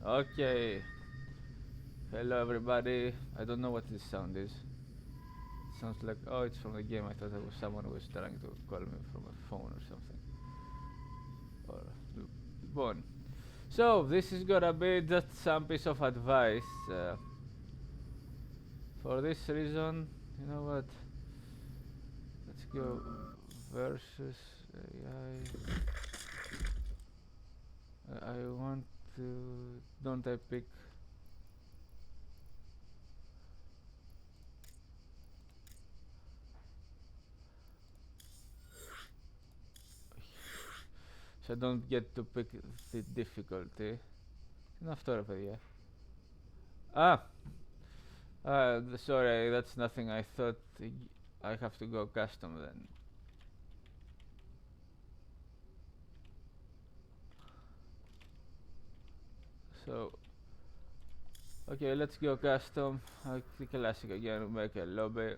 Okay. Hello everybody. I don't know what this sound is. It sounds like, oh, it's from the game. I thought it was someone who was trying to call me from a phone or something. Or bon. So this is gonna be just some piece of advice. For this reason, you know what? Let's go versus AI. I want to. Don't I pick? So I don't get to pick the difficulty. Enough τώρα, παιδιά. Ah, sorry, that's nothing. I thought I have to go custom then. So, okay, let's go custom. I'll click classic again, make a lobby.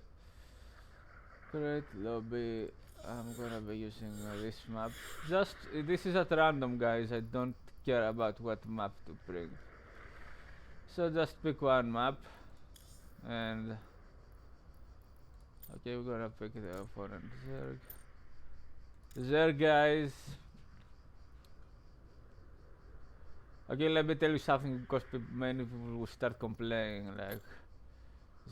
Create lobby. I'm gonna be using this map. Just, this is at random, guys. I don't care about what map to bring. So just pick one map. And, okay, we're gonna pick the opponent. Zerg. Zerg, guys. Okay, let me tell you something because many people will start complaining like,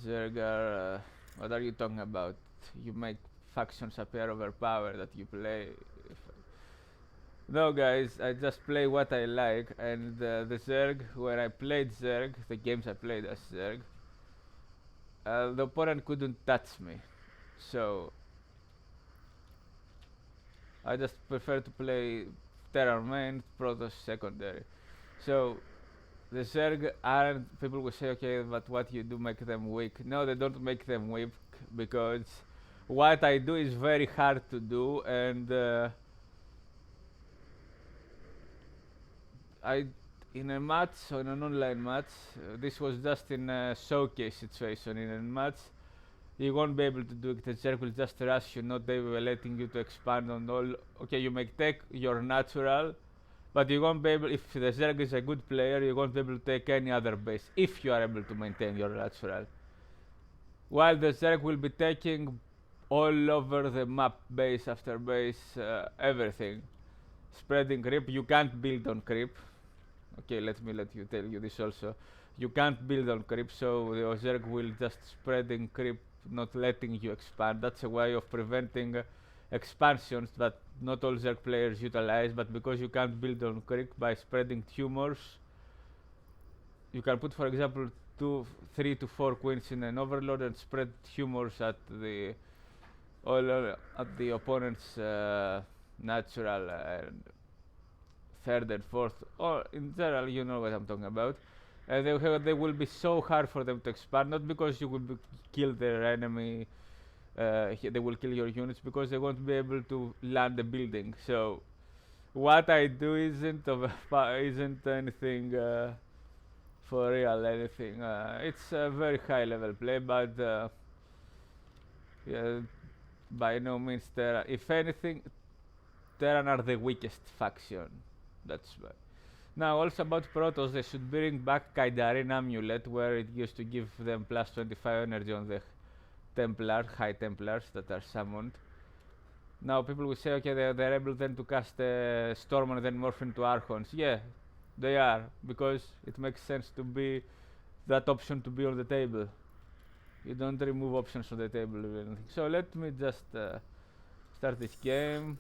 Zergar, what are you talking about? You make factions appear overpowered that you play. No, guys, I just play what I like, and the Zerg, when I played Zerg, the games I played as Zerg, the opponent couldn't touch me. So I just prefer to play Terror main, Protoss secondary. So the Zerg aren't, people will say, okay, but what you do make them weak. No, they don't make them weak because what I do is very hard to do, and I, in a match, in an online match, this was just in a showcase situation. In a match, you won't be able to do it. The Zerg will just rush you, not they will letting you to expand on all. Okay, you make take your natural, but you won't be able, if the Zerg is a good player, you won't be able to take any other base if you are able to maintain your natural. While the Zerg will be taking all over the map, base after base, everything. Spreading creep, you can't build on creep. Okay, let you tell you this also. You can't build on creep, so the Zerg will just spreading creep, not letting you expand. That's a way of preventing expansions that not all Zerg players utilize, but because you can't build on creep by spreading tumors, you can put, for example, 3 to 4 queens in an overlord and spread tumors at the at the opponent's natural and third and fourth, or in general, you know what I'm talking about. And they will be so hard for them to expand, not because you will kill their enemy, they will kill your units, because they won't be able to land the building. So what I do isn't anything for real, anything. It's a very high level play, but yeah, by no means Terran. If anything, Terran are the weakest faction. That's why. Now, also about Protoss, they should bring back Kaidarin Amulet, where it used to give them plus 25 energy on the High Templars that are summoned. Now, people will say, okay, they're able then to cast Storm and then morph into Archons. Yeah, they are, because it makes sense to be that option to be on the table. You don't remove options on the table or anything. So let me just start this game.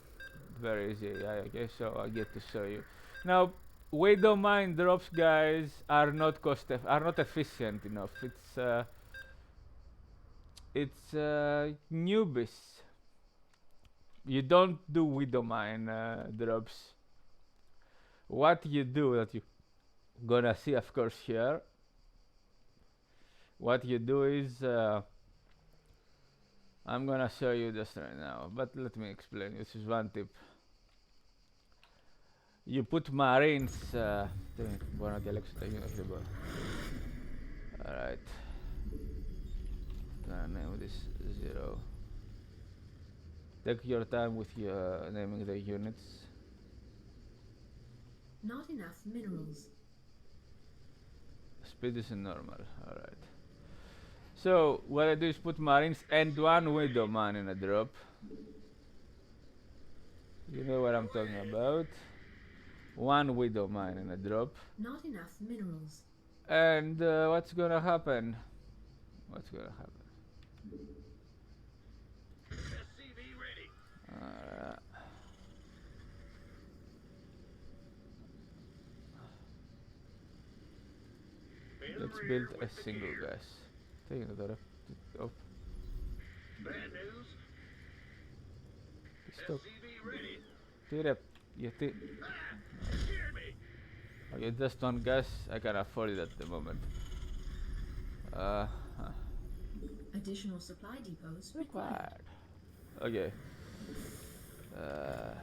Very easy. Yeah, okay, so I get to show you. Now, Widow Mine drops, guys, are not are not efficient enough. It's newbies. You don't do Widow Mine drops. What you do that you gonna see, of course, here. What you do is I'm gonna show you just right now, but let me explain. This is one tip. You put marines. Μπορώ να διαλέξω τα units, δεν μπορώ. Alright. Gonna name this 0. Take your time with your naming the units. Not enough minerals. speed is normal. Alright. So what I do is put marines and one widow man in a drop. You know what I'm talking about. One widow man in a drop. Not enough minerals. And what's gonna happen? What's gonna happen? SCV ready. Uh, let's build a single gas. Taking it out of Bad news. stop. SCV ready. Tira, you Scared me. okay, just one gas. I can afford it at the moment. Huh. Additional supply depots required. Okay. Uh,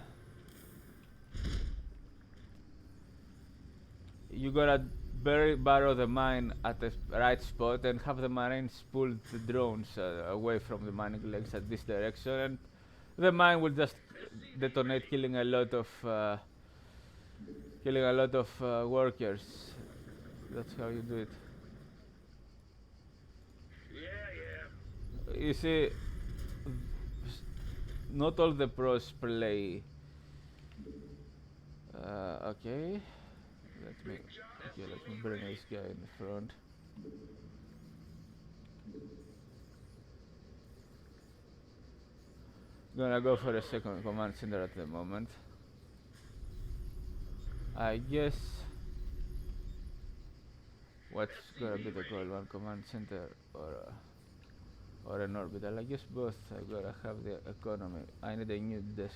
you gotta borrow the mine at the right spot and have the marines pull the drones away from the mining legs at this direction, and the mine will just detonate, killing a lot of workers. That's how you do it. Yeah. You see, not all the pros play. Okay. Let me bring this guy in the front. Gonna go for a second command center at the moment. I guess what's gonna be the goal, one command center or an orbital? I guess both. I gotta have the economy. I need a new desk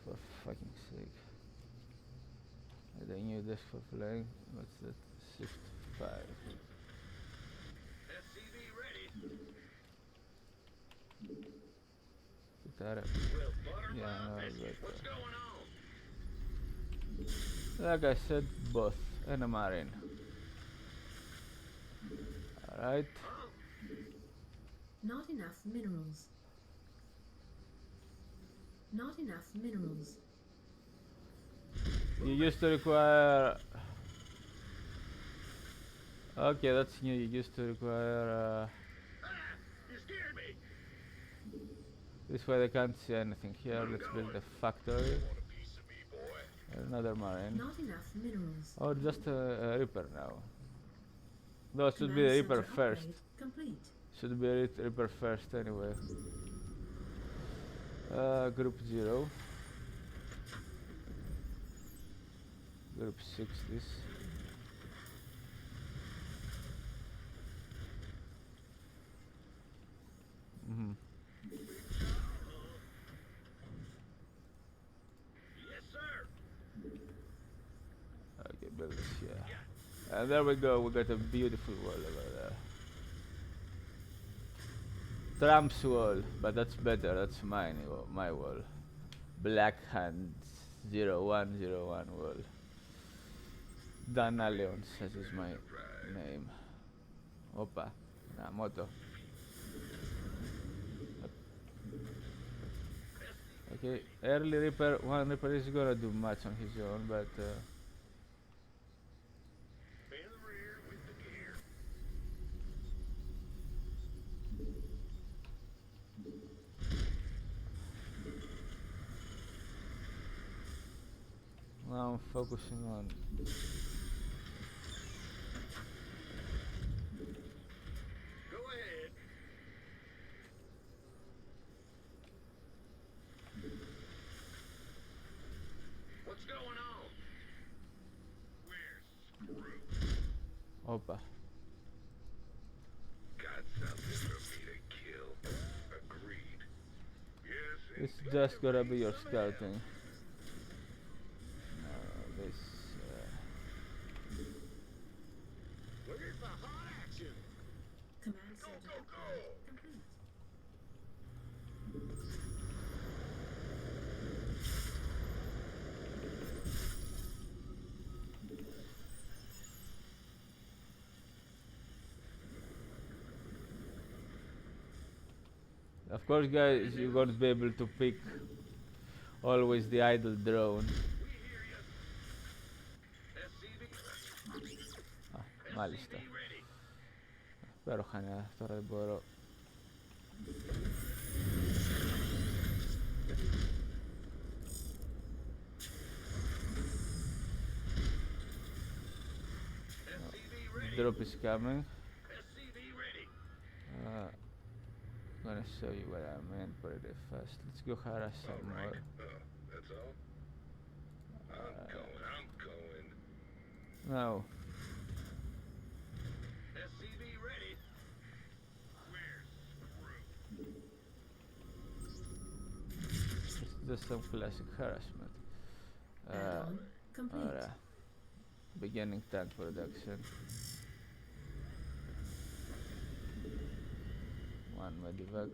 for fucking sake. I need a new desk for flying. What's that? Shift 5. SCV ready. Guitar. Well, butter Yeah, my no, biscuit. but, What's going on? like I said, both and a marine. Alright. Not enough minerals. Not enough minerals. You used to require. Okay, that's new. You used to require. You scared me. This way they can't see anything here. Let's build a factory. Want a piece of me, boy? Another marine. Not enough minerals. Or just a Reaper now. Though it should be Command a Reaper center first. upgrade complete. Should be a Reaper first anyway. Group 0. Group 6 this. Yes, sir. Okay, build this here. And there we go, we got a beautiful wall over there. Trump's wall, but that's better, that's my wall. Black Hands 0101 wall. Dan Leon, such is my name. Opa, moto. Okay, early Reaper, one Reaper is gonna do much on his own, but In the rear with the gear. now I'm focusing on. Go ahead. What's going on? We're screwed. Opa. Got something for me to kill. Agreed. Yes, It's just gotta be your scouting. This. Where's the hot action? Command Go, center go, upgrade go. complete. Of course, guys, you're gonna be able to pick always the idle drone. We hear you. SCV. Μάλιστα. Υπέροχα νέα, τώρα δεν μπορώ. Drop is coming. I'm gonna show you what I meant pretty fast. Let's go harass some more. That's all? I'm going. No. SCV ready. We're screwed. It's just some classic harassment. Add-on complete. Alright. Beginning tank production. One medivac.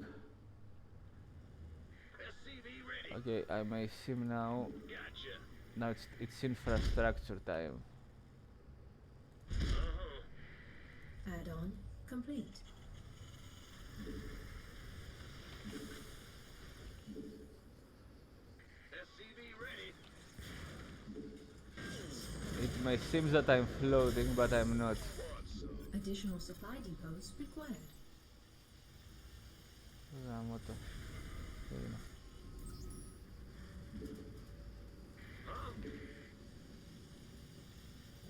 SCV ready. Okay, I may sim now. Gotcha. Now it's infrastructure time. Add-on complete. SCV ready. It may seem that I'm floating, but I'm not. Additional supply depots required. Γάμο το. Περίμενε.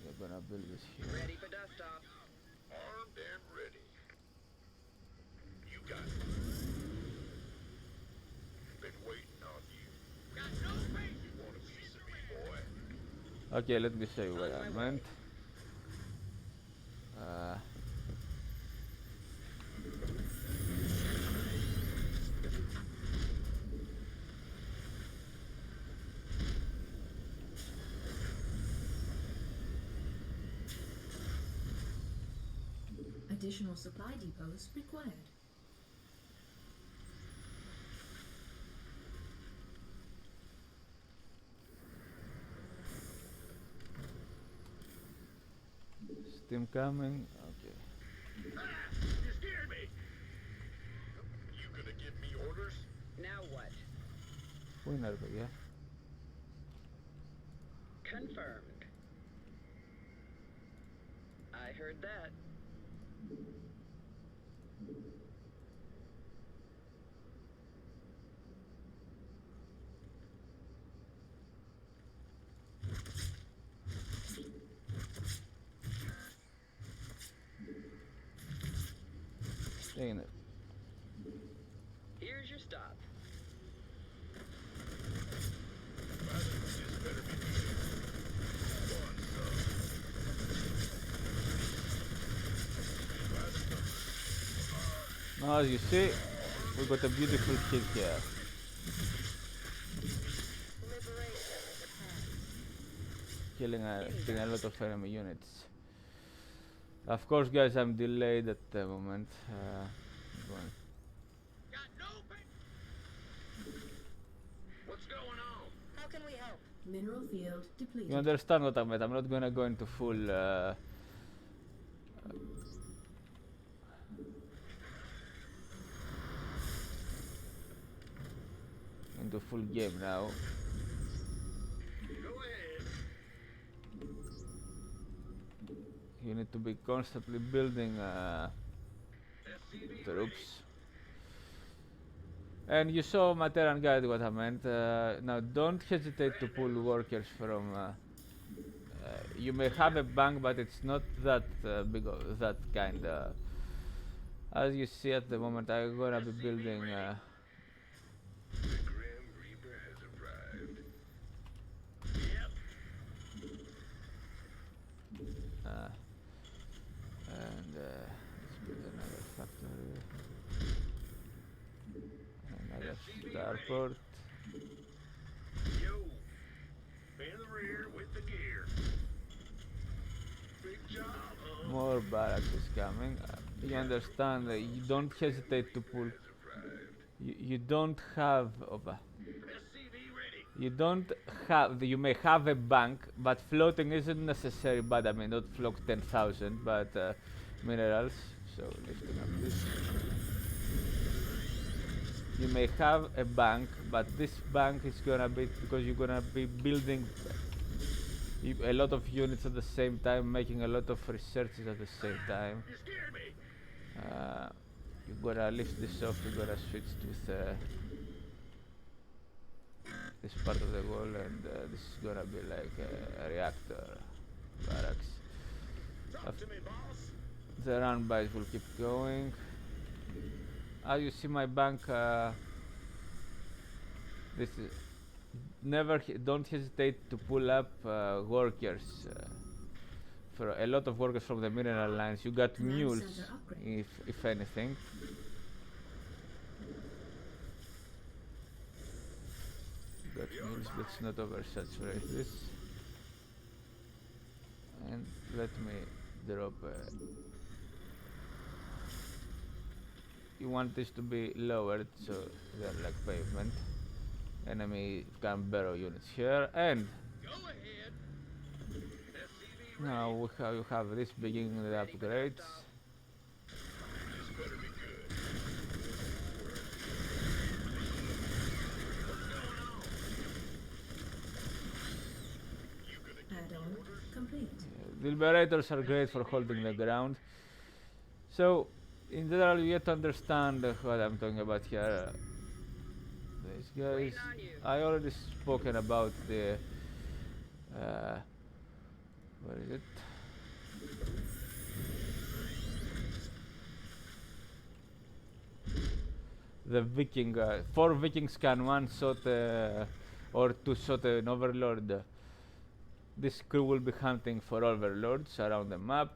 We're gonna build this here. Ready for dust off. Armed and ready. You got it. Been waiting on you. Got no faith. You want a piece of me, boy? Okay, let me show you what I meant. Additional supply depots required. Steam coming. Okay. You scared me. You gonna give me orders? Now what? Πού είναι ρε παιδιά? Confirmed. I heard that. Τι είναι? Here's your stop. Now as you see, we got a beautiful hit here. Killing a lot of enemy units. Of course guys, I'm delayed at the moment. What's going on? How can we help? Mineral field depleted. You understand what I meant? I'm not gonna go into full game now. Go ahead. You need to be constantly building SCV troops. And you saw my Terran guide what I meant. Now don't hesitate to pull workers from you may have a bank, but it's not that big of that kind. As you see at the moment, I'm gonna be building The Grim Reaper has arrived. Yep. and let's build another factory, another starport. Yo. In the rear with the gear. Big job, huh? More barracks is coming. You understand that you don't hesitate to pull. You don't have SCV ready. you don't have you may have a bank, but floating isn't necessary. But I mean, not float 10,000, but minerals. So lifting up this. You may have a bank, but this bank is gonna be because you're gonna be building A lot of units at the same time, making a lot of researches at the same time. You scared me. You gotta lift this off, you gotta switch with this part of the wall, and this is gonna be like a reactor barracks. Talk to me, boss. The run-bys will keep going. As you see, my bank, this is don't hesitate to pull up workers. For a lot of workers from the mineral lines, you got Command mules, center upgrade. if anything. You got mules. Let's not oversaturate this. And let me drop. You want this to be lowered so they're like pavement. Enemy can barrow units here, and Go ahead. SCV now you have this beginning the upgrades. This better be good. You gonna give Add-on complete. The liberators are great for holding the ground. So, in general, you get to understand what I'm talking about here. These guys, Waiting on you. I already spoken about the. Where is it? The Viking. 4 Vikings can one shot or two shot an overlord. This crew will be hunting for overlords around the map.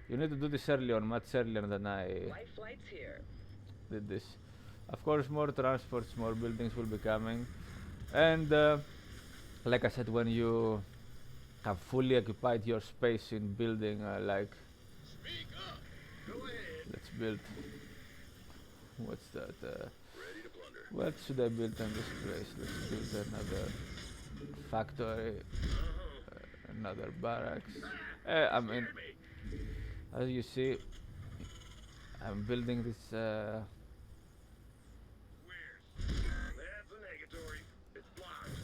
You need to do this early on, much earlier than I Life flight's here. did this. Of course, more transports, more buildings will be coming. And like I said, when you have fully occupied your space in building, like, speak up. Go ahead. let's build. What's that? Ready to plunder. What should I build in this place? Let's build another factory, another barracks. I mean, Scared me. as you see, I'm building this. Where's? That's a negatory. It's blocked.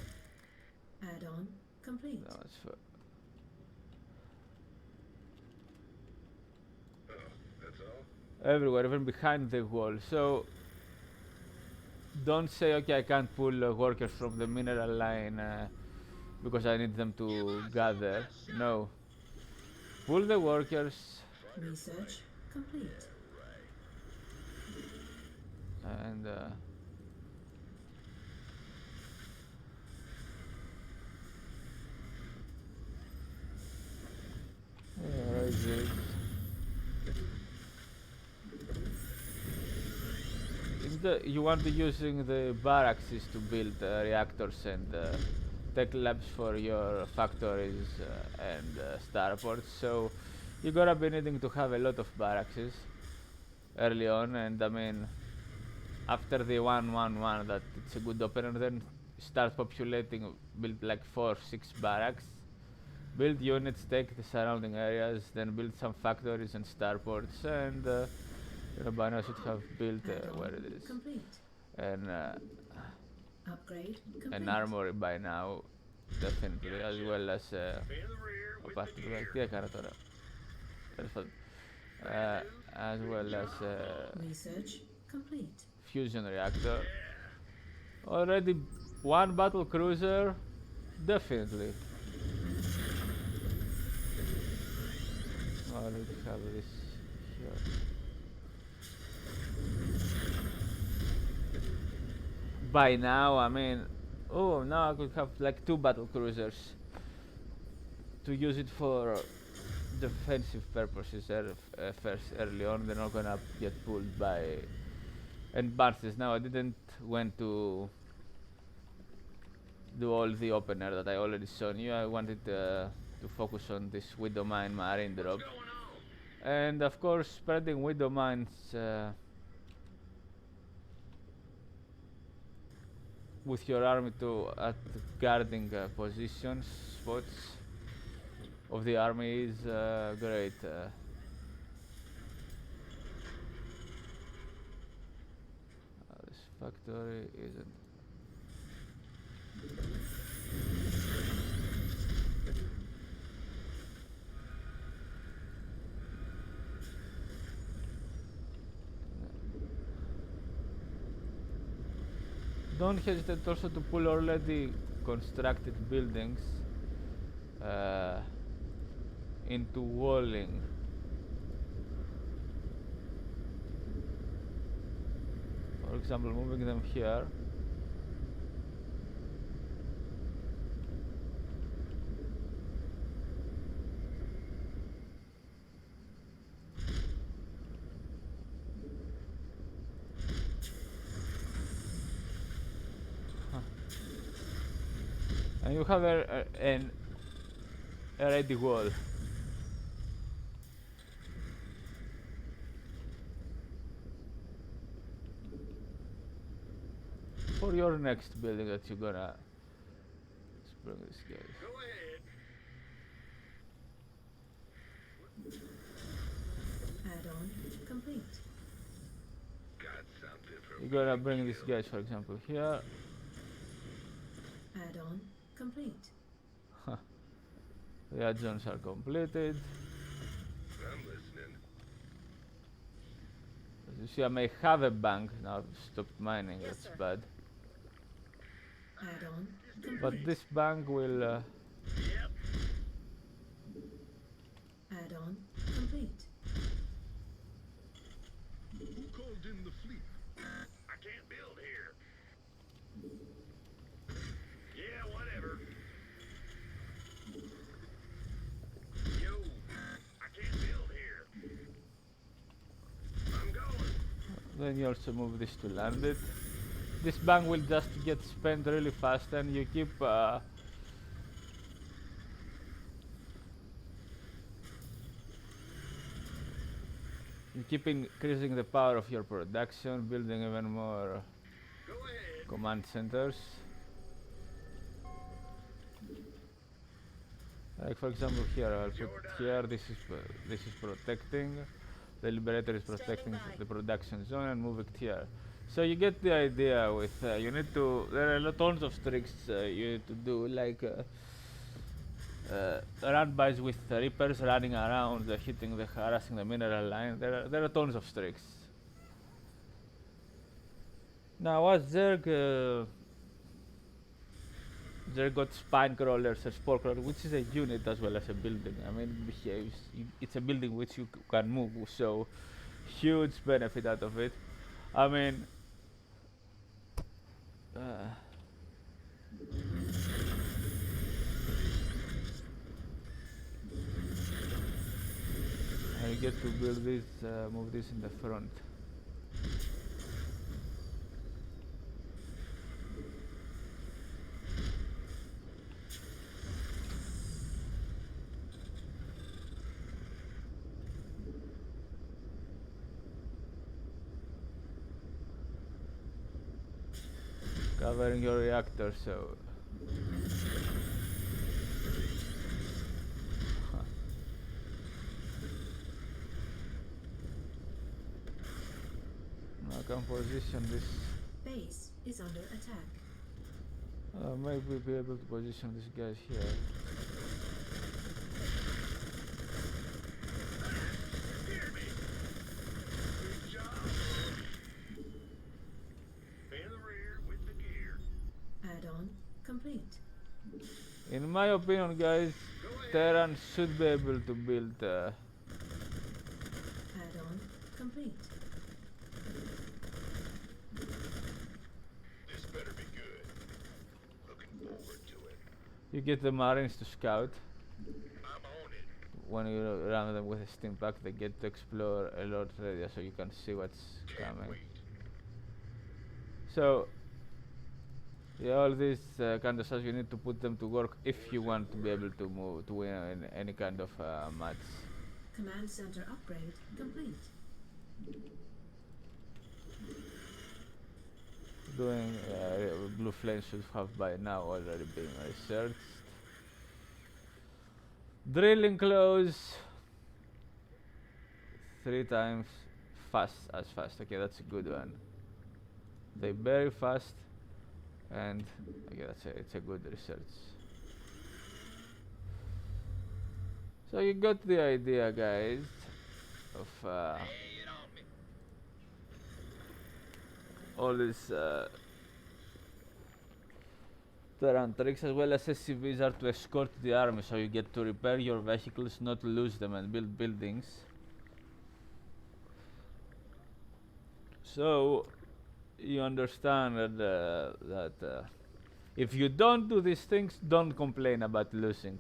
Add-on complete. No, it's for Oh, that's all? everywhere, even behind the wall. So don't say, okay, I can't pull workers from the mineral line because I need them to gather. No, pull the workers Research complete. and where is it? You want to using the barracks to build reactors and tech labs for your factories and starports. So you're gonna be needing to have a lot of barracks early on, and I mean after the 1-1-1 that it's a good opener, then start populating, build like 4-6 barracks, build units, take the surrounding areas, then build some factories and starports, and by now should have built Add-on where it is complete. and Upgrade complete. an armory by now, definitely, as well as In the rear with Οπα, the gear. τι έκανα τώρα. Τέλος πάντων. As well as Research complete. fusion reactor. Already one battle cruiser, definitely. Oh, let's have this here. By now, I mean, oh, now I could have like 2 battle cruisers to use it for defensive purposes first early on. They're not gonna get pulled by advances. Now I didn't went to do all the opener that I already shown you. I wanted to focus on this Widow Mine Marine drop, What's going on? and of course spreading Widow Mines with your army to at guarding positions, spots of the army is great. This factory isn't. don't hesitate also to pull already constructed buildings into walling. For example, moving them here. And you have a ready wall. For your next building that you're gonna bring this guys. Go ahead. Add-on complete. Got something for You're gonna bring these guys, for example, here. Add-on complete. The add-ons are completed. I'm listening. As you see, I may have a bank now. I've stopped mining. Yes, That's sir. bad. Add-on complete. But this bank will. Yep. Add-on complete. Who called in the fleet? I can't build here. Yeah, whatever. Yo, I can't build here. I'm going. Then you also move this to land it. This bank will just get spent really fast, and you keep. You keep increasing the power of your production, building even more Go ahead. command centers. Like for example here, I'll put here. This is protecting. The Liberator is protecting Standing by. the production zone and move it here. So you get the idea. With you need to. There are tons of tricks you need to do, like run bys with Reapers running around, hitting the harassing the mineral line. There are tons of tricks. Now, as Zerg got spine crawlers and spore crawlers, which is a unit as well as a building. I mean, it behaves. It's a building which you can move, so huge benefit out of it. I mean, I get to build this, move this in the front. Covering your reactor, so I can position this. Base is under attack. Maybe be able to position these guys here. Hear me. Good job. In the rear with the gear. Add-on complete. In my opinion, guys, Go ahead. Terran should be able to build. Add-on complete. This better be good. Looking forward to it. You get the Marines to scout. I'm on it. When you run them with a steam pack, they get to explore a lot area, so you can see what's Can't coming. wait. So, yeah, all these kind of stuff you need to put them to work if you want to be able to move to win in any kind of match. Command center upgrade complete. Doing blue flame should have by now already been researched. Drilling close 3 times fast as fast. Okay, that's a good one. They very fast, and okay, it's a good research. So you got the idea, guys, of all this Terran tricks as well as SCVs are to escort the army, so you get to repair your vehicles, not lose them, and build buildings. So you understand that if you don't do these things, don't complain about losing.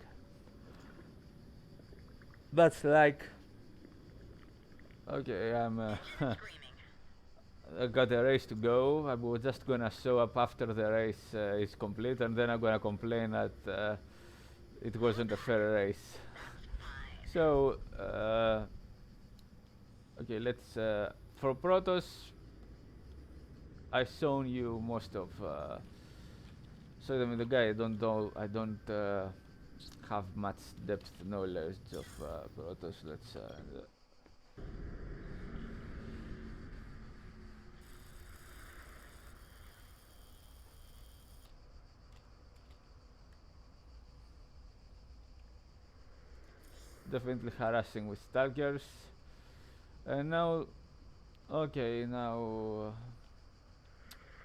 That's like, okay, I got a race to go. I was just gonna show up after the race is complete, and then I'm gonna complain that it wasn't a fair race. So, okay, let's for Protoss. I've shown you most of. So I mean, the guy I don't know. I don't have much depth knowledge of Protoss. Let's. Definitely harassing with stalkers. And now, okay, now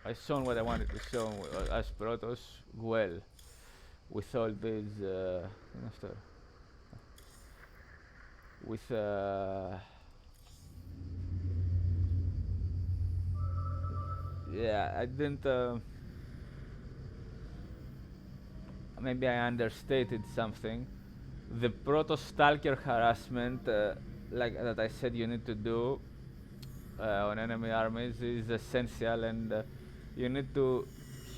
I've shown what I wanted to show as Protoss well with all these with yeah, I didn't maybe I understated something. The Protoss Stalker harassment like that I said you need to do on enemy armies is essential, and you need to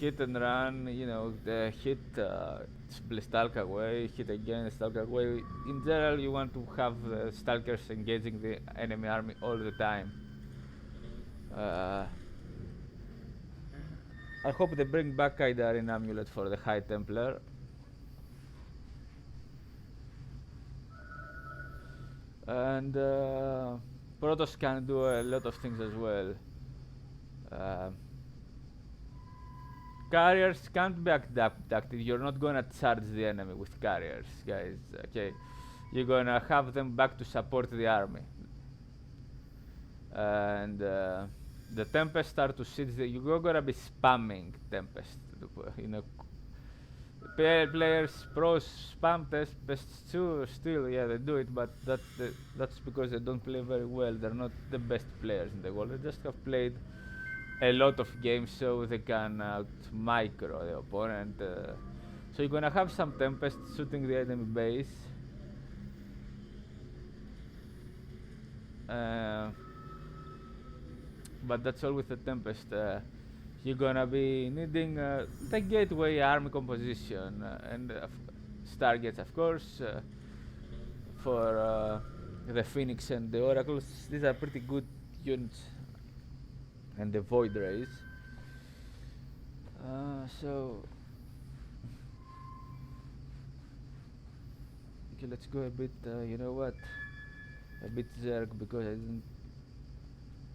hit and run, you know, the hit stalk away, hit again, stalk away. In general, you want to have stalkers engaging the enemy army all the time. I hope they bring back Kaidarin Amulet for the High Templar. And Protoss can do a lot of things as well. Carriers can't be abducted. You're not gonna charge the enemy with carriers, guys. Okay, you're gonna have them back to support the army. And the Tempest are to siege the. You're gonna be spamming Tempest. You know, players, pros spam Tempests too. Still, yeah, they do it, but that's because they don't play very well. They're not the best players in the world. They just have played a lot of games, so they can out micro the opponent. So you're gonna have some Tempest shooting the enemy base. But that's all with the Tempest. You're gonna be needing the gateway army composition and Stargates, of course, for the Phoenix and the Oracles. These are pretty good units, and the Void Rays. So okay, let's go a bit. You know what? A bit Zerg, because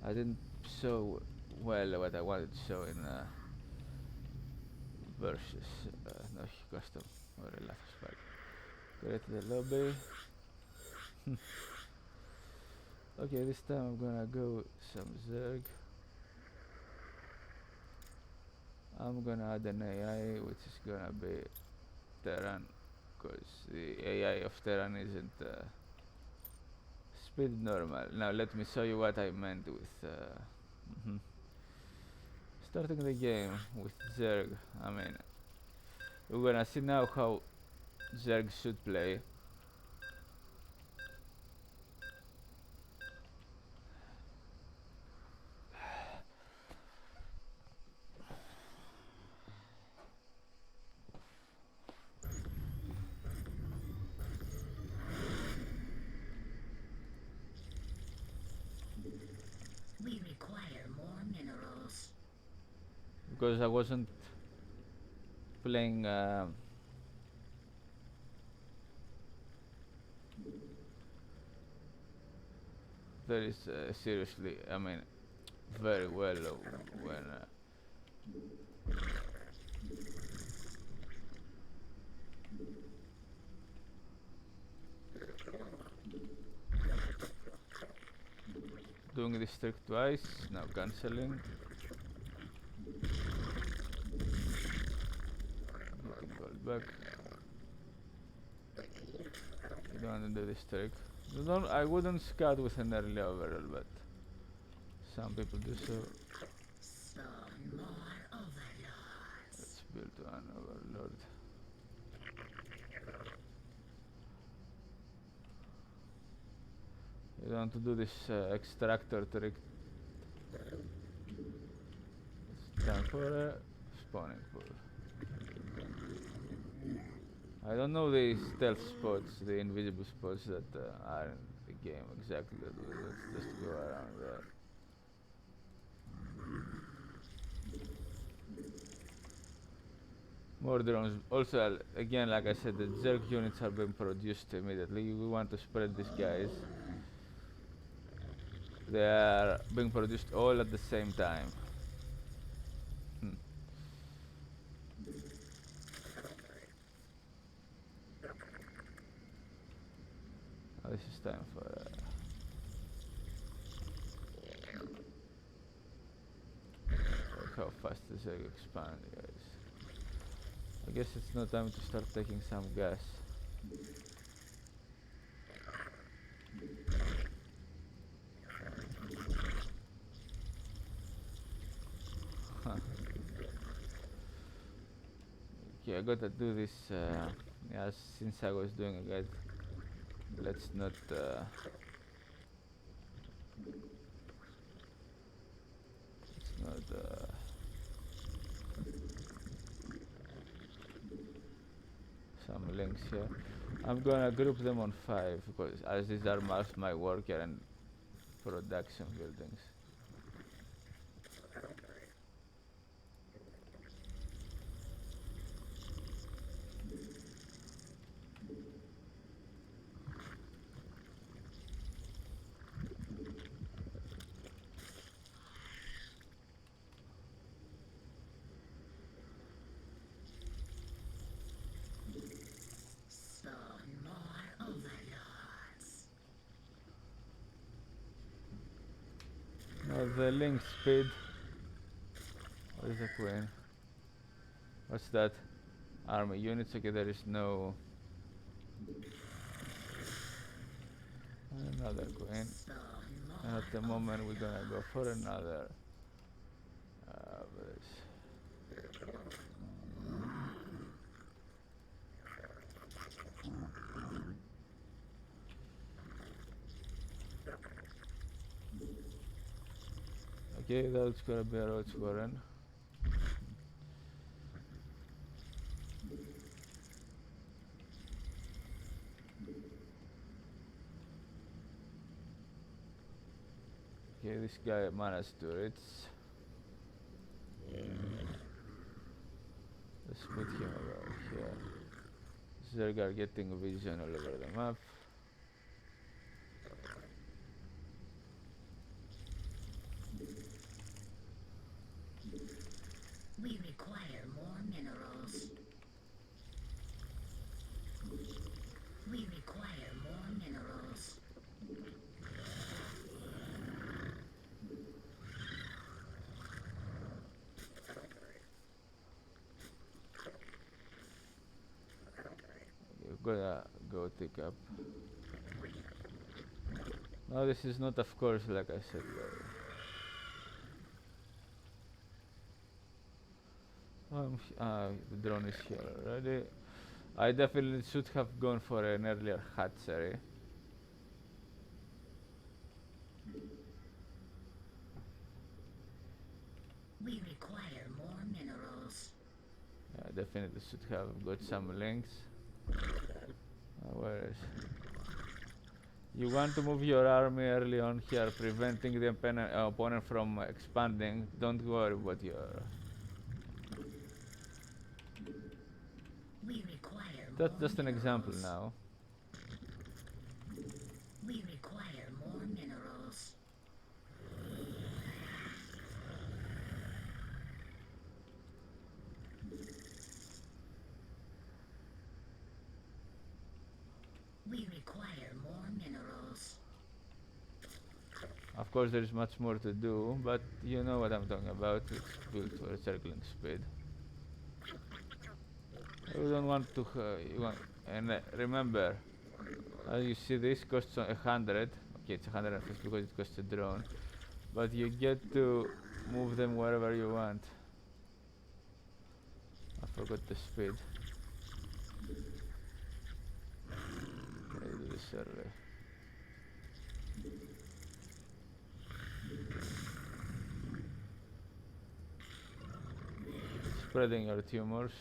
I didn't show well what I wanted to show in versus no custom or last spike. Go to the lobby. Okay, this time I'm gonna go some Zerg. I'm gonna add an AI, which is gonna be Terran, because the AI of Terran isn't speed normal. Now let me show you what I meant with starting the game with Zerg. I mean, we're gonna see now how Zerg should play. We require more minerals. Because I wasn't playing very seriously. I mean, very well when doing this trick twice. Now cancelling. back. You don't want to do this trick. You don't. I wouldn't scout with an early overall, but some people do so. Spawn more overlords. Let's build one overlord. You don't want to do this extractor trick. It's time for a spawning pool. I don't know the stealth spots, the invisible spots that are in the game exactly. Let's just go around there. More drones. Also, again, like I said, the jerk units are being produced immediately. We want to spread these guys. They are being produced all at the same time. This is time for look how fast this egg expands, guys. I guess it's not time to start taking some gas. Huh. Okay, I gotta do this. Yeah, since I was doing it, guys. Let's not. Let's not. Some links here. I'm gonna group them on 5 because as these are most my worker and production buildings. Spawn more overlords. Now the link speed. What is the queen? What's that? Army units. Okay, there is no. Another queen. Spawn And more. at the moment we're gonna go for another. Okay, that's gonna be a road scoring. Okay, this guy managed turrets. Let's put him over here. Zerg getting vision all over the map. We require more minerals. We require more minerals. You're gonna go take up. No, this is not, of course, like I said. The drone is here already. I definitely should have gone for an earlier hatchery. We require more minerals. Yeah, definitely should have got some links. Where is? You want to move your army early on here, preventing the opponent from expanding. Don't worry about your. We require That's more just an example minerals. now. We require more minerals. We require more minerals. Of course, there is much more to do, but you know what I'm talking about. It's built for circling speed. You don't want to. You want, and remember, as you see, this costs 100. Okay, it's 150 because it costs a drone, but you get to move them wherever you want. I forgot the speed. Let's do this early. Spreading your tumors.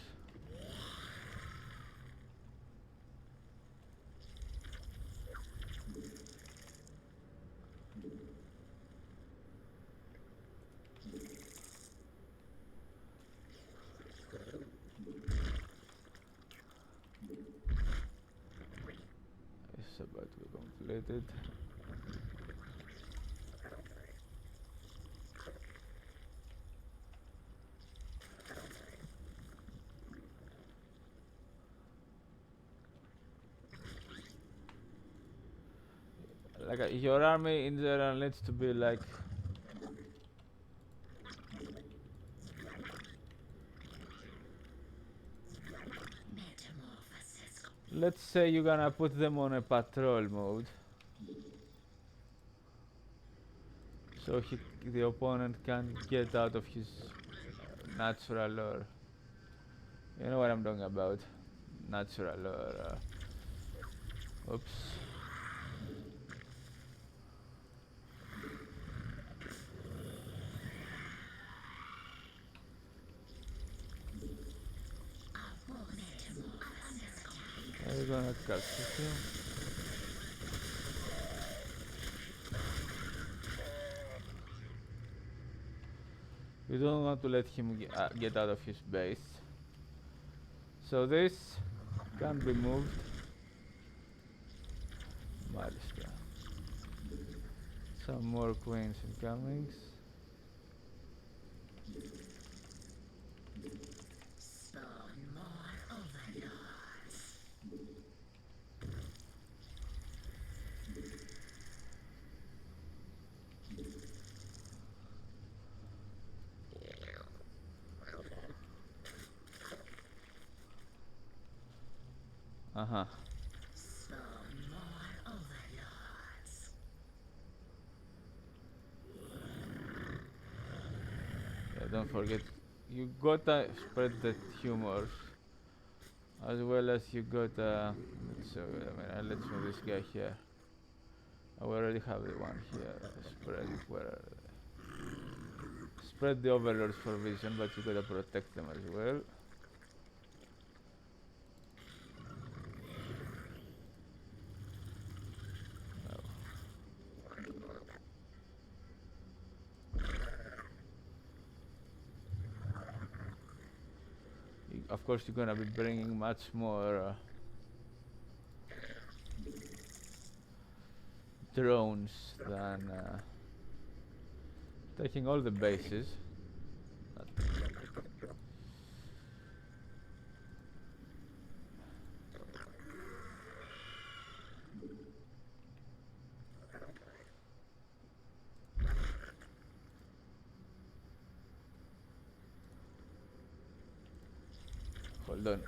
It's about to be completed. Like your army in general needs to be like Metamorphosis. let's say you're gonna put them on a patrol mode, so the opponent can't get out of his natural or you know what I'm talking about, natural or oops. Are you gonna capture him? You don't want to let him get out of his base. So this can be moved. Μάλιστα. Some more queens incoming. Spawn more overlords. Uh-huh. Spawn more overlords. Yeah, don't forget, you gotta spread the tumors as well as you gotta. So let's move this guy here. I already have the one here. Spread it where are they? Spread the overlords for vision, but you gotta protect them as well. Of course, you're gonna be bringing much more drones than taking all the bases. Hold on.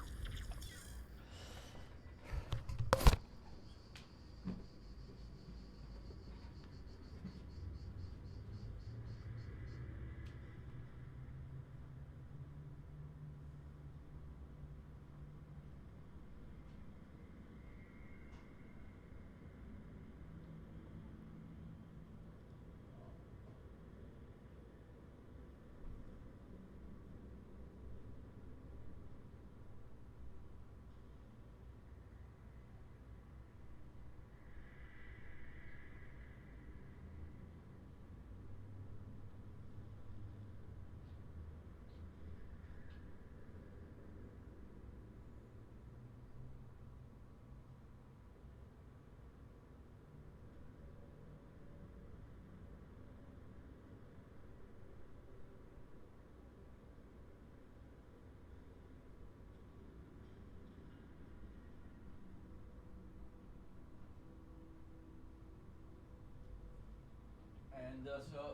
And also,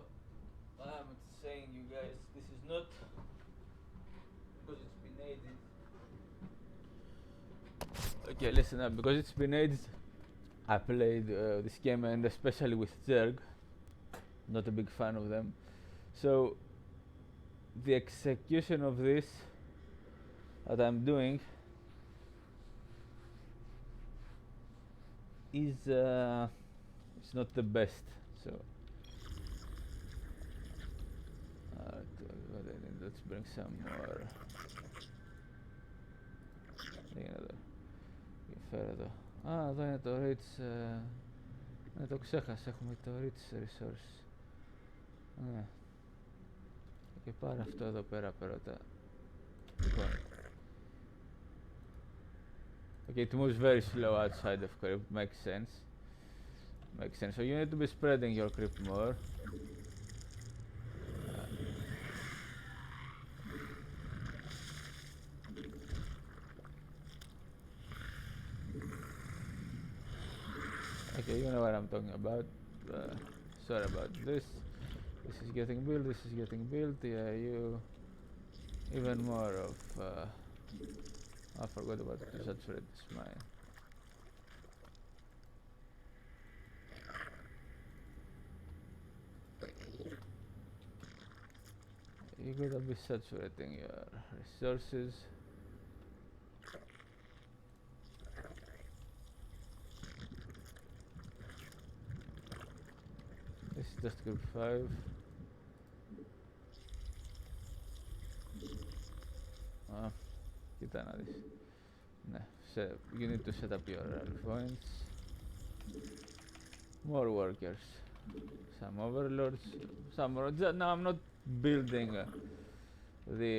I'm saying, you guys, this is not because it's been aided. Okay, listen up, because it's been ages I played this game, and especially with Zerg. Not a big fan of them. So the execution of this that I'm doing is it's not the best. So let's bring some more. Φέρε εδώ. Α, εδώ είναι το Rich. Ναι, το ξέχασα. Έχουμε το Rich Resource. Ναι. Και πάρε αυτό εδώ πέρα πρώτα. Λοιπόν. Okay, it moves very slow outside of creep. Makes sense. Makes sense. So you need to be spreading your creep more. Okay, you know what I'm talking about. Sorry about this. This is getting built. This is getting built. Yeah, you. Even more of. I forgot about to saturate this mine. You gotta be saturating your resources. This is just group 5. Κοίτα να δεις. Ναι, you need to set up your points. More workers. Some overlords. Some more. No, I'm not building the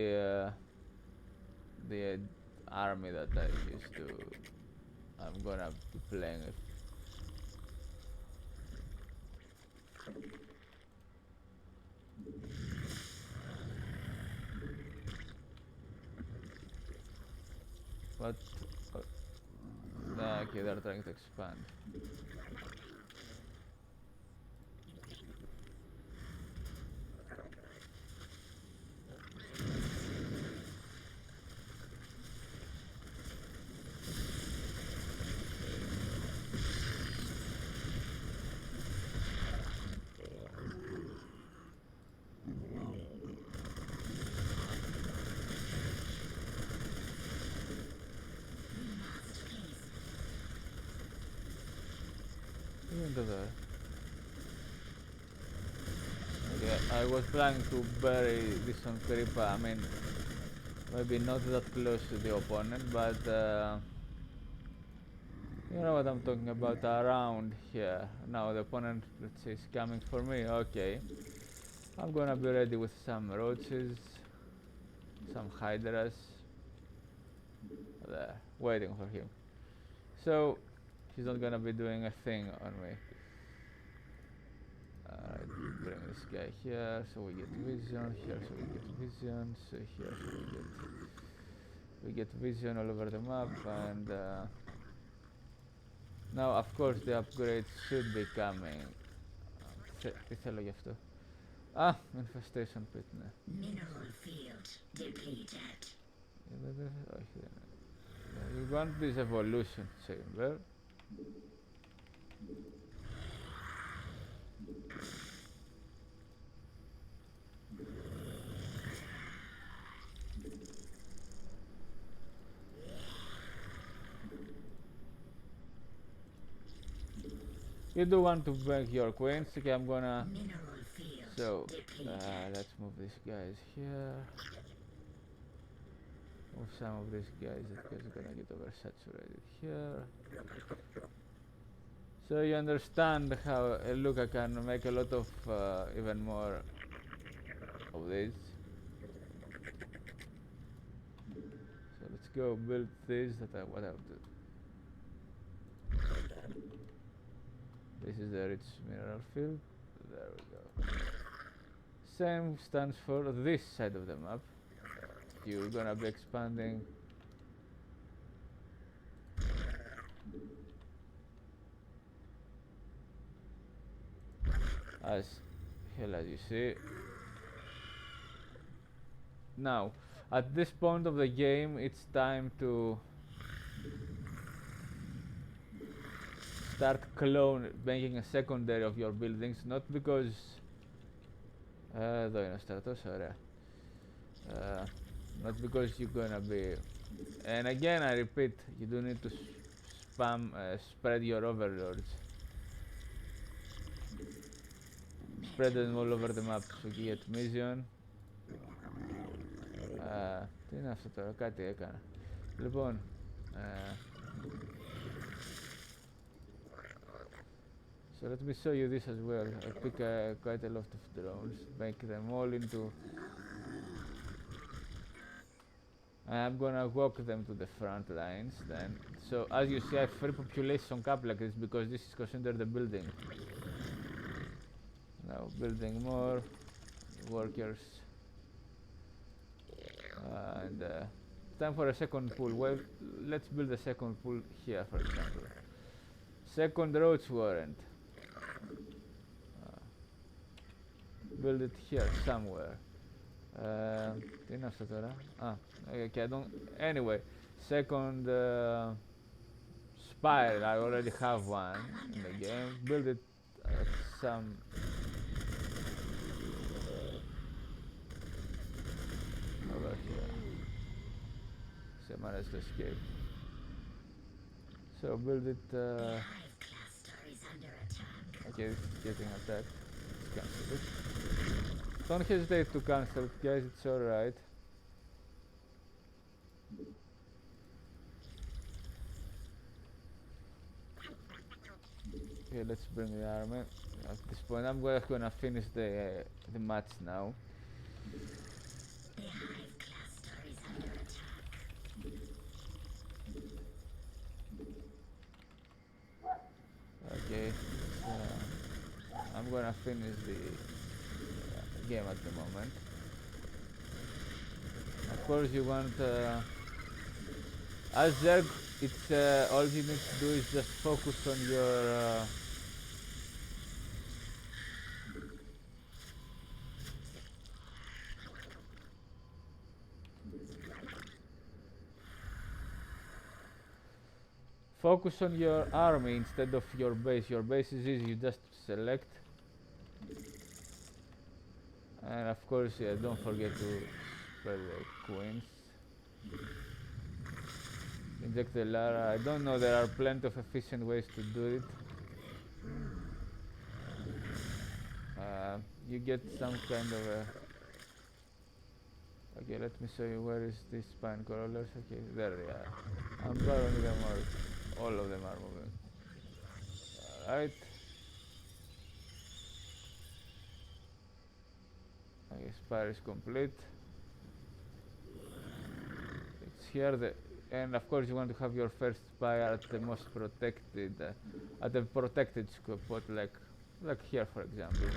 army that I used to. I'm gonna be playing it. But okay, they're trying to expand. Into there. Okay, I was planning to bury this on creep. I mean, maybe not that close to the opponent, but you know what I'm talking about, around here. Now the opponent, let's say, is coming for me. Okay, I'm gonna be ready with some roaches, some hydras. There, waiting for him. So he's not gonna be doing a thing on me. Alright, bring this guy here so we get vision, here so we get vision, so here so we get vision all over the map, and now of course the upgrades should be coming. Τι θέλω γι' αυτό. Infestation pit, ναι. Mineral field depleted. Όχι, δεν είναι. You want this evolution chamber. You do want to break your queens. Okay, I'm gonna. Mineral field So depleted. let's move these guys here. Move some of these guys because we're gonna get oversaturated here. So you understand how look, I can make a lot of even more of these. So let's go build this. What I have to. This is the rich mineral field. There we go. Same stands for this side of the map. You're gonna be expanding. As hell as you see. Now, at this point of the game, it's time to start making a secondary of your buildings, not because εδώ είναι ο στρατός, ωραία. Not because you're gonna be, and again I repeat, you don't need to spread your overlords. Spread them all over the map so you get mission. Τι είναι αυτό τώρα, κάτι έκανα. Λοιπόν, so let me show you this as well. I pick quite a lot of drones, make them all into... I'm gonna walk them to the front lines then. So as you see, I have free population cap like this because this is considered a building. Now building more workers. And time for a second pool. Well, let's build a second pool here, for example. Second roads warrant. Build it here somewhere. Τι είναι αυτό τώρα? Okay, I don't... Anyway, second spire. I already have one in the game. Build it some... over here. So manage to escape. So build it... Hive cluster is under attack. Okay, it's getting attacked. Let's cancel it. Don't hesitate to cancel it, guys, it's alright. Okay, let's bring the army. At this point, I'm gonna finish the match now. The hive cluster is under attack. Okay, I'm gonna finish the game at the moment. Of course, you want as Zerg, it's all you need to do is just focus on your focus on your army instead of your base. Your base is easy, you just select. And of course, yeah, don't forget to spread the queens. Inject the Lara. I don't know, there are plenty of efficient ways to do it. You get some kind of a... Okay, let me show you where is this spine crawlers. Okay, there they are. I'm burning them all. All of them are moving. Alright. Okay, spire is complete. It's here, and of course you want to have your first spire at the most protected, at the protected spot, like here, for example.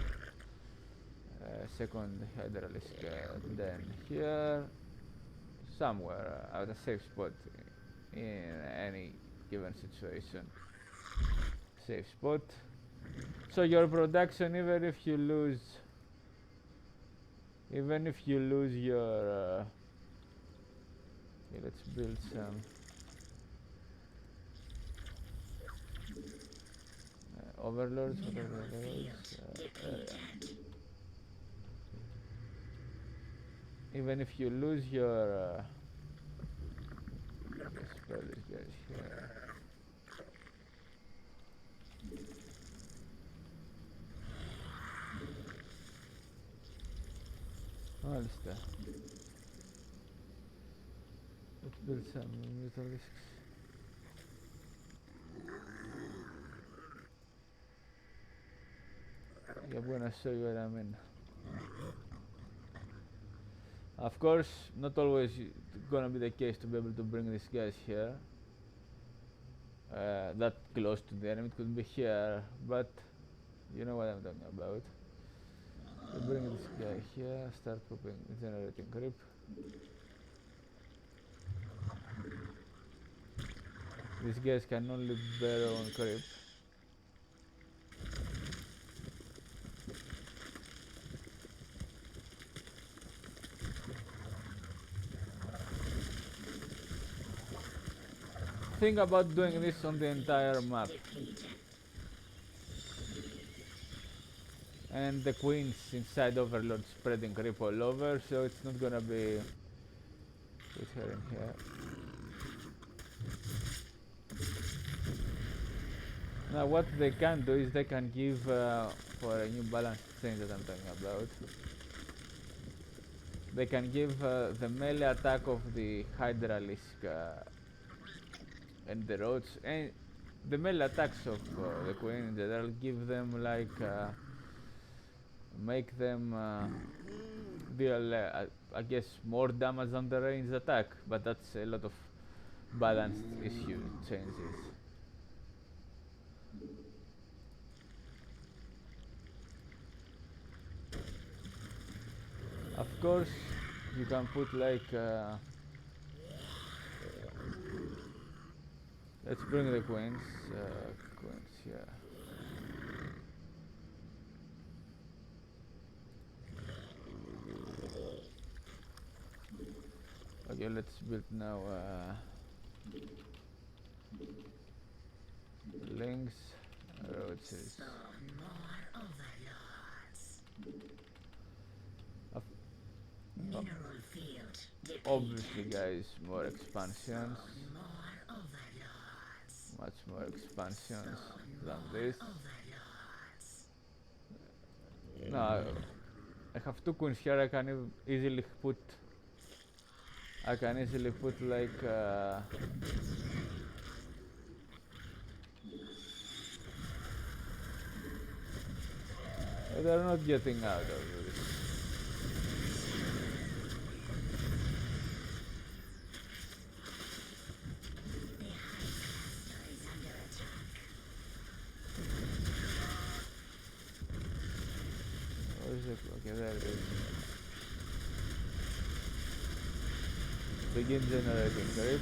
Second hydraulic, then here, somewhere at a safe spot in any given situation. Safe spot. So your production, even if you lose your okay, let's build some overlords, whatever those, even if you lose your let's spell this guys here. Μάλιστα. Let's build some mutalisks. Yeah, I'm gonna show you what I mean. Of course, not always gonna be the case to be able to bring these guys here. That close to the enemy. It could be here, but you know what I'm talking about. So bring this guy here, start popping, generating creep. These guys can only bear on creep. Think about doing this on the entire map. and the queens inside Overlord spreading creep all over, so it's not gonna be. Put her in here. Now what they can do is they can give for a new balance change that I'm talking about. They can give the melee attack of the Hydralisk and the roads, and the melee attacks of the queen in general give them like make them deal I guess more damage than the ranged attack, but that's a lot of balanced issue changes. Of course you can put like let's bring the queens here. Okay, let's build now links, roads. Spawn more overlords. Of- Mineral field depleted. Obviously, guys, more expansions, More overlords. much more expansions Spawn than more this. overlords. No, I have two queens here. I can easily put. I can easily put like. They're not getting out of this. Where is it? Okay, there it is. Begin generating creep.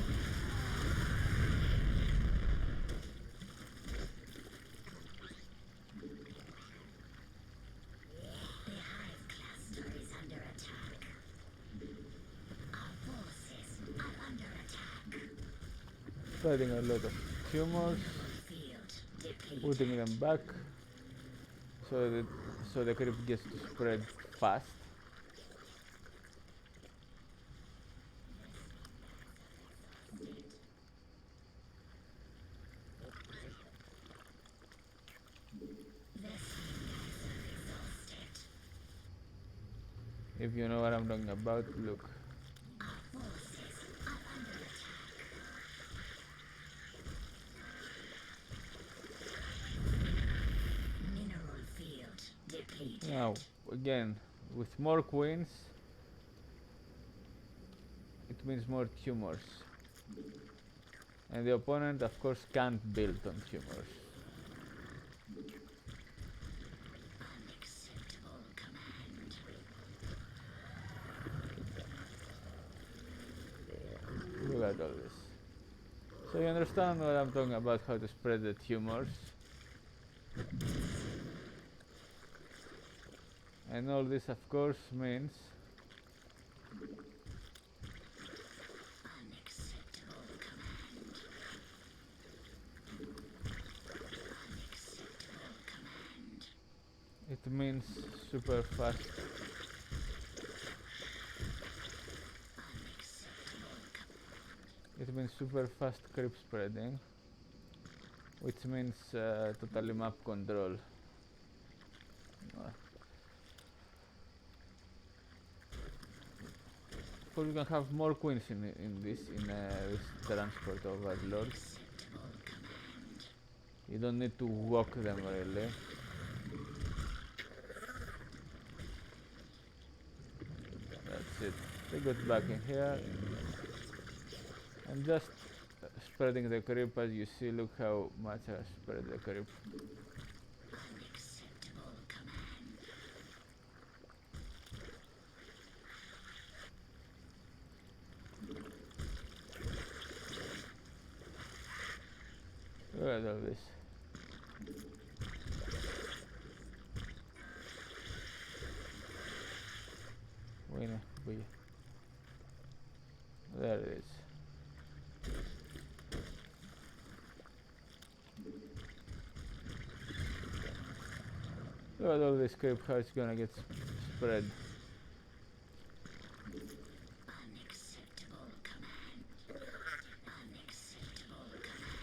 The hive cluster is under attack. Our forces are under attack. Spreading a lot of tumors, Field depleted. putting them back so the creep gets to spread fast. If you know what I'm talking about, look. Mineral field depleted. Now, again, with more queens, it means more tumors. And the opponent, of course, can't build on tumors. Unacceptable command. Look at all this. So you understand what I'm talking about, how to spread the tumors. And all this, of course, means Unacceptable command. Unacceptable command. it means super fast. It means super fast creep spreading, which means totally map control. Of course, you can have more queens in this transport overlord. Acceptable command. You don't need to walk them really. That's it. They got back in here and just spreading the creep. As you see, look how much I spread the creep. Unacceptable command. Look at all this. Winner, boy. There it is. Look at all this creep, how it's gonna get spread. Unacceptable command. Unacceptable command.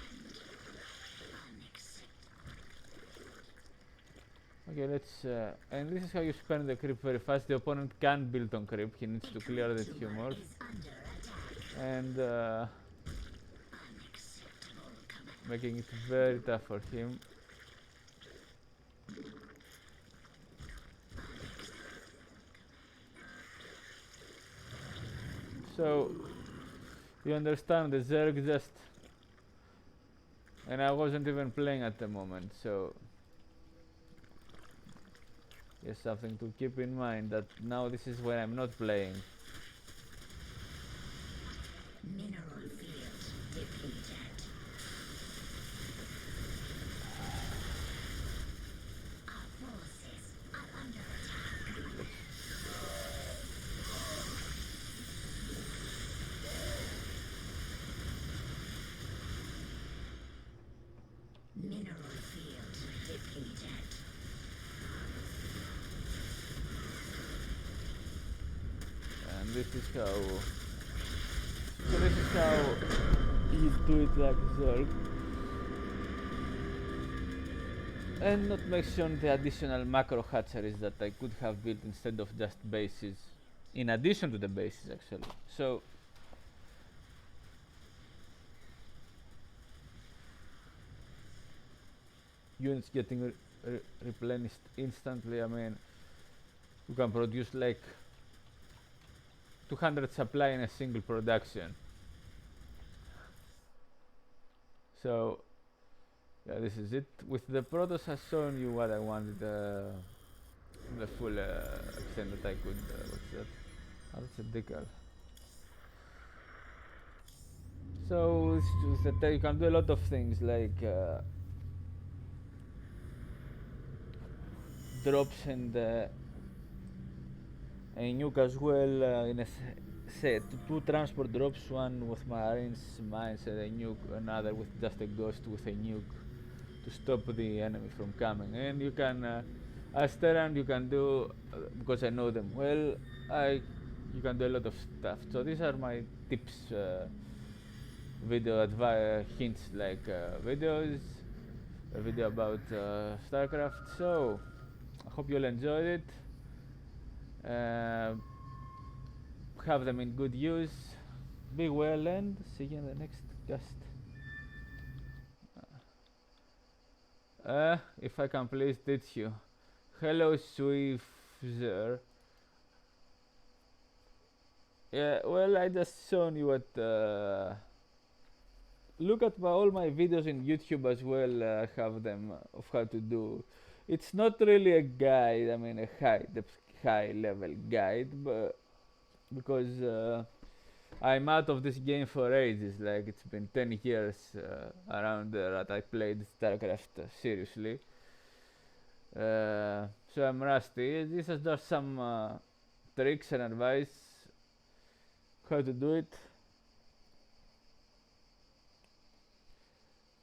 Unacceptable. Okay, let's and this is how you spend the creep very fast. The opponent can't build on creep, he needs to clear the tumors. Is under attack. And Unacceptable command. making it very tough for him. So you understand the Zerg just, and I wasn't even playing at the moment, so yes, something to keep in mind that now this is when I'm not playing. Mineral field depleted. Our forces are under attack. Mineral field depleted. And this is how, so this is how you do it like Zerg. And not mention the additional macro hatcheries that I could have built instead of just bases, in addition to the bases actually. So units getting replenished instantly. I mean, you can produce like 200 supply in a single production. So yeah, this is it. With the Protoss has shown you what I wanted, the full extent that I could. What's that? Oh, that's a decal. So it's just that you can do a lot of things like drops and a nuke as well in a set. Two transport drops, one with marines, mines, and a nuke, another with just a ghost with a nuke to stop the enemy from coming. And you can, as Terran, you can do, because I know them well, you can do a lot of stuff. So these are my tips, video hints like videos, a video about Starcraft. So I hope you'll enjoy it. Have them in good use. Be well and see you in the next cast. If I can please teach you. Hello Swifzer. Yeah, well, I just shown you what look at all my videos in YouTube as well. Have them of how to do. It's not really a guide. I mean, a high level guide, but because I'm out of this game for ages. Like it's been 10 years around that I played Starcraft seriously. So I'm rusty. This is just some tricks and advice how to do it.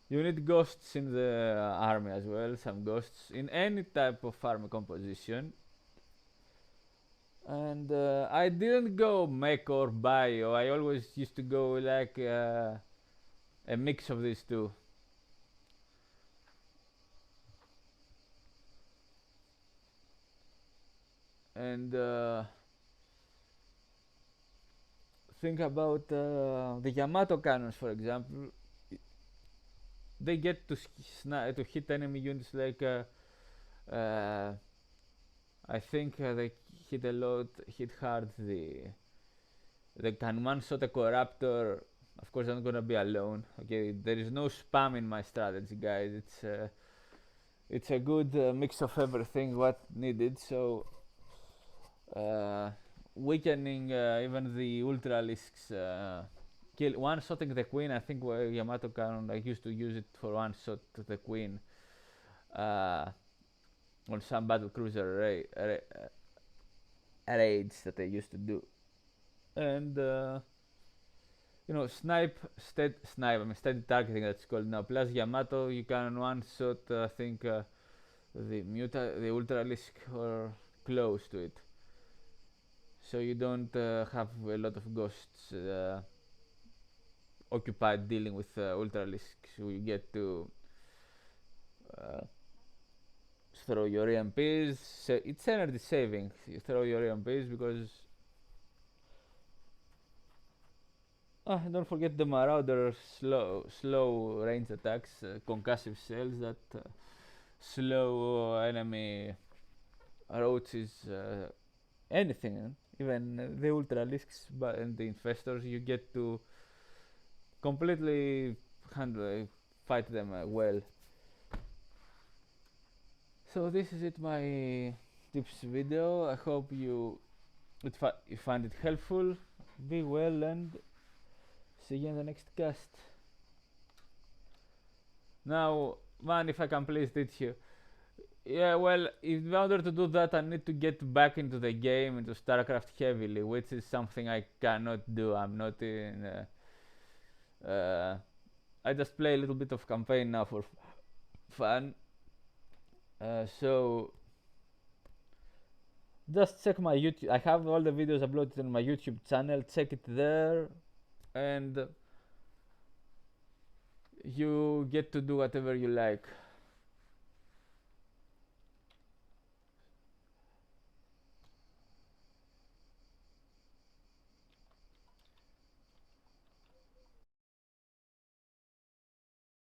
You need ghosts in the army as well, some ghosts in any type of army composition. And I didn't go make or bio, I always used to go like a mix of these two. And think about the Yamato cannons, for example. They get to hit enemy units like I think they hit hard they can one-shot a Corruptor. Of course, I'm gonna be alone. Okay, there is no spam in my strategy, guys. It's a good mix of everything what needed. So weakening even the Ultralisks, one-shotting the Queen. I think Yamato Cannon, I used to use it for one-shot to the Queen on some battle cruiser raids that I used to do. And you know, steady targeting, that's called now. Plus Yamato, you can one-shot I think the ultralisk or close to it, so you don't have a lot of ghosts occupied dealing with ultralisks. So you get to uh, throw your EMPs. So it's energy saving. You throw your EMPs because don't forget the Marauder slow range attacks, concussive shells that slow enemy roaches, anything, even the ultralisks and the infestors. You get to completely fight them well. So this is it, my tips video. I hope you find it helpful. Be well and see you in the next cast. Now, man, if I can please teach you. Yeah, well, in order to do that, I need to get back into the game, into Starcraft heavily, which is something I cannot do. I'm not in. I just play a little bit of campaign now for fun. So just check my YouTube. I have all the videos uploaded on my YouTube channel. Check it there, and you get to do whatever you like.